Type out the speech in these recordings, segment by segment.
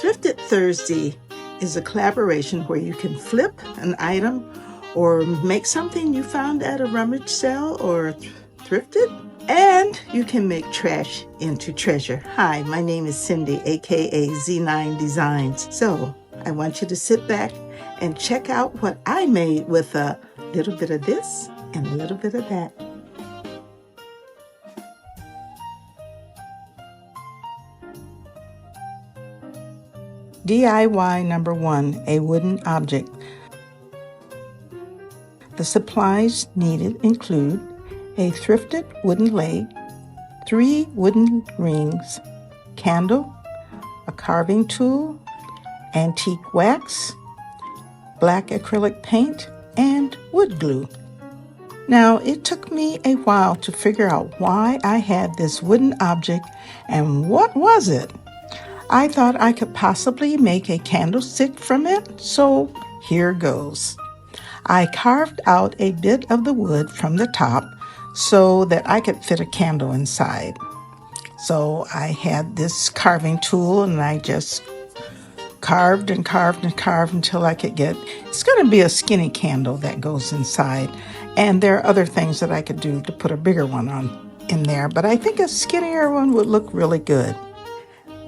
Thrifted Thursday is a collaboration where you can flip an item or make something you found at a rummage sale or thrifted, and you can make trash into treasure. Hi, my name is Cindy, aka Z9designs. So I want you to sit back and check out what I made with a little bit of this and a little bit of that. DIY number 1, a wooden object. The supplies needed include a thrifted wooden leg, 3 wooden rings, candle, a carving tool, antique wax, black acrylic paint, and wood glue. Now, it took me a while to figure out why I had this wooden object and what was it. I thought I could possibly make a candlestick from it, so here goes. I carved out a bit of the wood from the top so that I could fit a candle inside. So I had this carving tool and I just carved and carved and carved until I could get, it's going to be a skinny candle that goes inside. And there are other things that I could do to put a bigger one in there, but I think a skinnier one would look really good.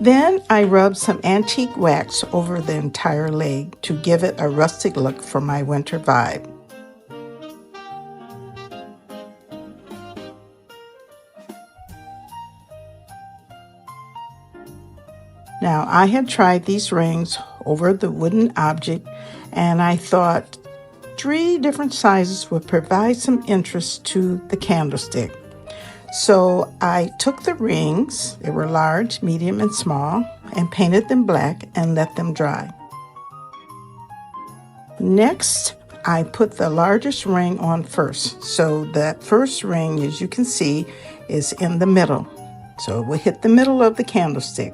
Then I rubbed some antique wax over the entire leg to give it a rustic look for my winter vibe. Now, I had tried these rings over the wooden object, and I thought 3 different sizes would provide some interest to the candlestick. So I took the rings, they were large, medium, and small, and painted them black and let them dry. Next, I put the largest ring on first. So that first ring, as you can see, is in the middle. So it will hit the middle of the candlestick.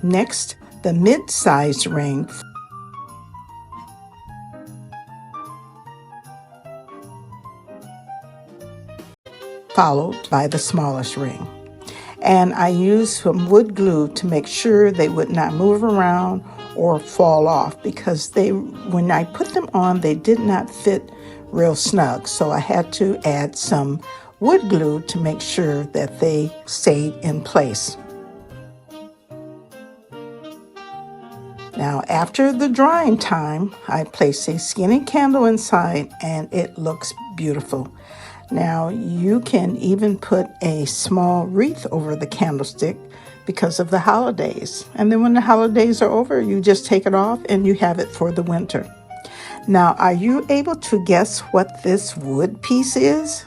Next, the mid-sized ring followed by the smallest ring. And I used some wood glue to make sure they would not move around or fall off, because when I put them on, they did not fit real snug. So I had to add some wood glue to make sure that they stayed in place. Now, after the drying time, I placed a skinny candle inside and it looks beautiful. Now, you can even put a small wreath over the candlestick because of the holidays. And then when the holidays are over, you just take it off and you have it for the winter. Now, are you able to guess what this wood piece is?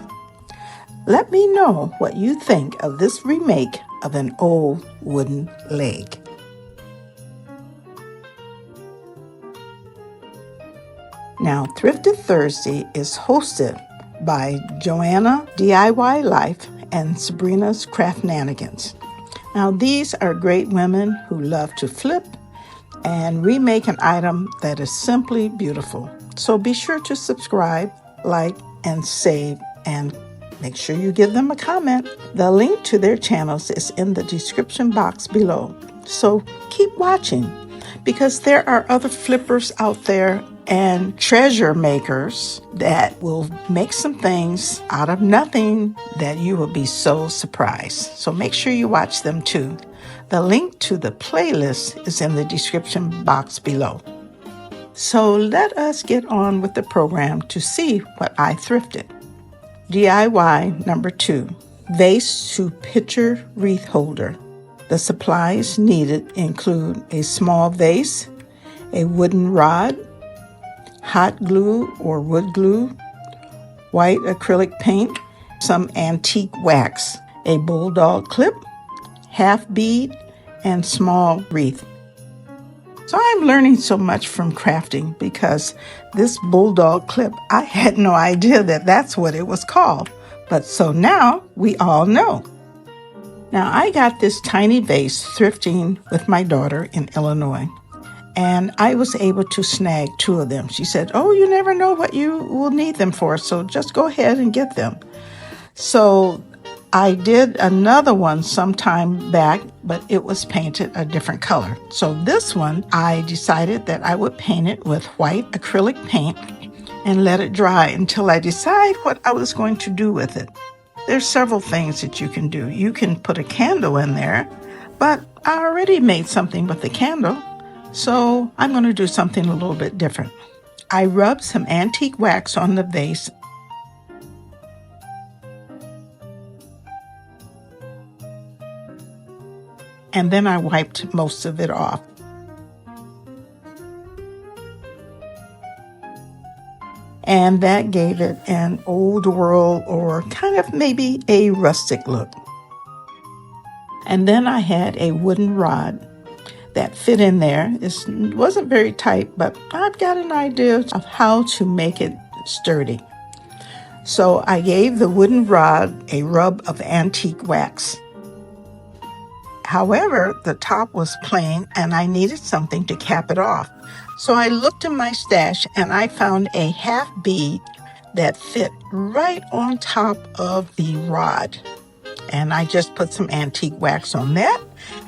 Let me know what you think of this remake of an old wooden leg. Now, Thrifted Thursday is hosted by Joanna DIY Life and Sabrina's Craftnanigans. Now, these are great women who love to flip and remake an item that is simply beautiful. So be sure to subscribe, like, and save, and make sure you give them a comment. The link to their channels is in the description box below. So keep watching, because there are other flippers out there and treasure makers that will make some things out of nothing that you will be so surprised. So make sure you watch them too. The link to the playlist is in the description box below. So let us get on with the program to see what I thrifted. DIY number 2, vase to pitcher wreath holder. The supplies needed include a small vase, a wooden rod, hot glue or wood glue, white acrylic paint, some antique wax, a bulldog clip, half bead, and small wreath. So I'm learning so much from crafting, because this bulldog clip, I had no idea that that's what it was called. But so now we all know. Now, I got this tiny vase thrifting with my daughter in Illinois, and I was able to snag 2 of them. She said, "Oh, you never know what you will need them for, so just go ahead and get them." So I did another one sometime back, but it was painted a different color. So this one, I decided that I would paint it with white acrylic paint and let it dry until I decide what I was going to do with it. There's several things that you can do. You can put a candle in there, but I already made something with the candle, so I'm going to do something a little bit different. I rubbed some antique wax on the vase and then I wiped most of it off. And that gave it an old world or kind of maybe a rustic look. And then I had a wooden rod that fit in there. It wasn't very tight, but I've got an idea of how to make it sturdy. So I gave the wooden rod a rub of antique wax. However, the top was plain and I needed something to cap it off. So I looked in my stash and I found a half bead that fit right on top of the rod. And I just put some antique wax on that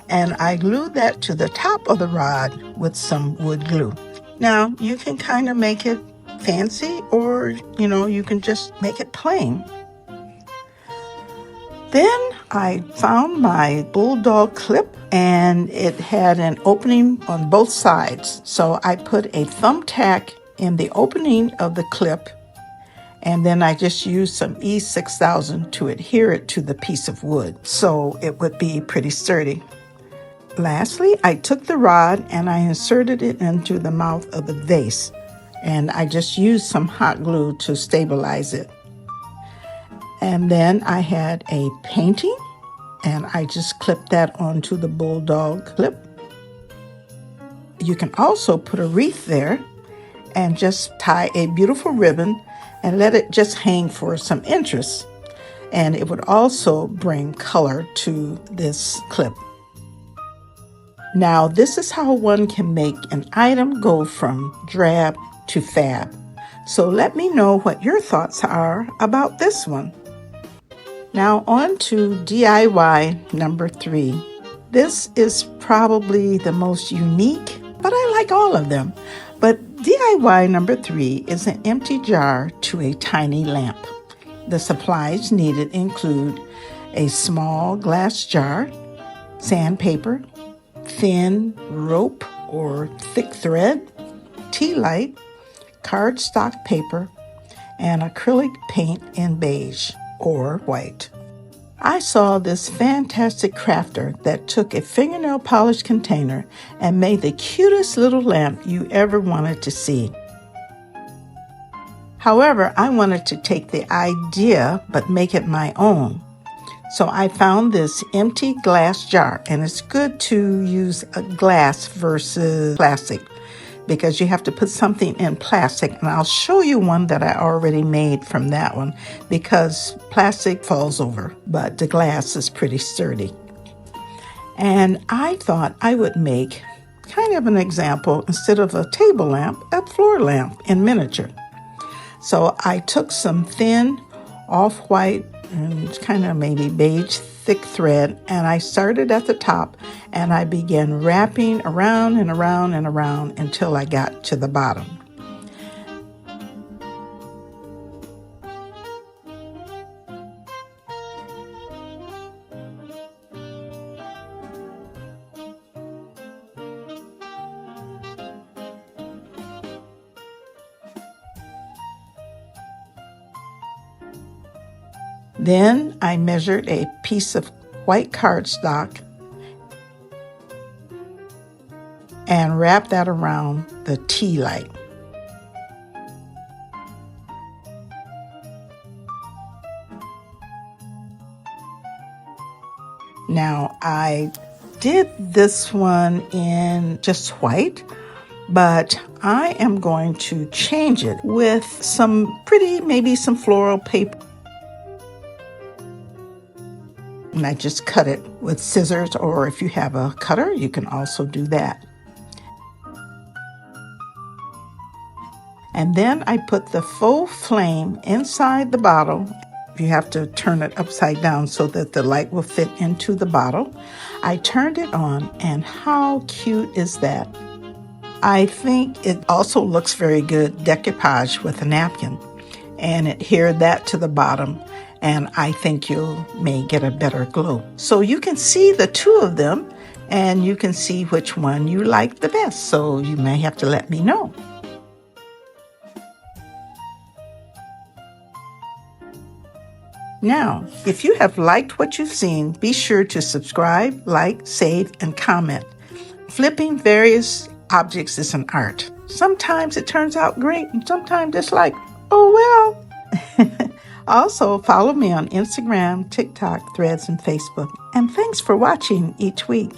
and I glued that to the top of the rod with some wood glue. Now, you can kind of make it fancy or, you can just make it plain. Then I found my bulldog clip and it had an opening on both sides. So I put a thumbtack in the opening of the clip and then I just used some E6000 to adhere it to the piece of wood so it would be pretty sturdy. Lastly, I took the rod and I inserted it into the mouth of the vase and I just used some hot glue to stabilize it. And then I had a painting and I just clipped that onto the bulldog clip. You can also put a wreath there and just tie a beautiful ribbon and let it just hang for some interest. And it would also bring color to this clip. Now, this is how one can make an item go from drab to fab. So let me know what your thoughts are about this one. Now on to DIY number 3. This is probably the most unique, but I like all of them. But DIY number 3 is an empty jar to a tiny lamp. The supplies needed include a small glass jar, sandpaper, thin rope or thick thread, tea light, cardstock paper, and acrylic paint in beige or white. I saw this fantastic crafter that took a fingernail polish container and made the cutest little lamp you ever wanted to see. However, I wanted to take the idea but make it my own. So I found this empty glass jar, and it's good to use a glass versus plastic because you have to put something in plastic, and I'll show you one that I already made from that one because plastic falls over, but the glass is pretty sturdy. And I thought I would make kind of an example, instead of a table lamp, a floor lamp in miniature. So I took some thin off-white and kind of maybe beige thick thread, and I started at the top and I began wrapping around and around and around until I got to the bottom. Then I measured a piece of white cardstock and wrapped that around the tea light. Now I did this one in just white, but I am going to change it with some maybe some floral paper. And I just cut it with scissors, or if you have a cutter, you can also do that. And then I put the faux flame inside the bottle You have to turn it upside down so that the light will fit into the bottle. I turned it on, and how cute is that? I think it also looks very good decoupage with a napkin, and adhere that to the bottom, and I think you may get a better glow. So you can see the two of them, and you can see which one you like the best, so you may have to let me know. Now, if you have liked what you've seen, be sure to subscribe, like, save, and comment. Flipping various objects is an art. Sometimes it turns out great, and sometimes it's like, oh well. Also, follow me on Instagram, TikTok, Threads, and Facebook. And thanks for watching each week.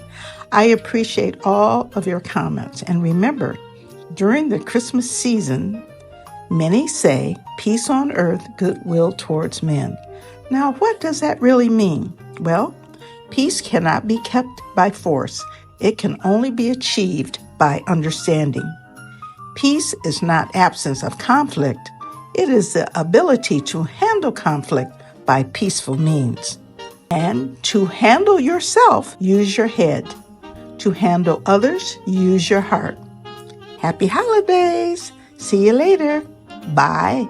I appreciate all of your comments. And remember, during the Christmas season, many say, peace on earth, goodwill towards men. Now, what does that really mean? Well, peace cannot be kept by force. It can only be achieved by understanding. Peace is not absence of conflict. It is the ability to handle conflict by peaceful means. And to handle yourself, use your head. To handle others, use your heart. Happy holidays! See you later. Bye.